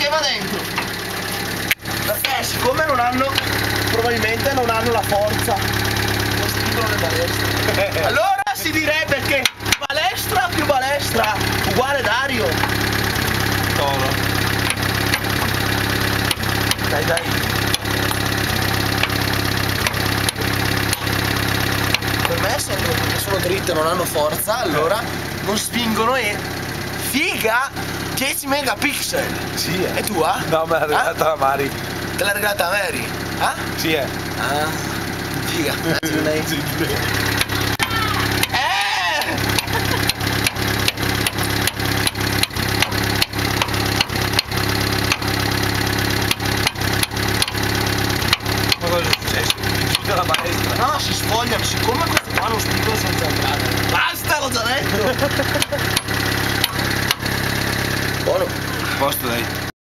va dentro. Perché siccome non hanno, probabilmente non hanno la forza, non spingono le balestre. Allora si direbbe che balestra più balestra uguale Dario. Toro. Dai dai. Per me serve perché sono dritte, non hanno forza, allora non spingono e figa 10 megapixel. Sì, E tua? No, me l'ha regalata la Mari. Te l'ha regalata Mary? Ah? Sì, Ah, figa. lei. Sì. Ma cosa è successo? Tutta la maestra. No, si sfogliano, siccome questi qua non spingono senza entrare. Basta, l'ho già detto! Buono. Posto dai.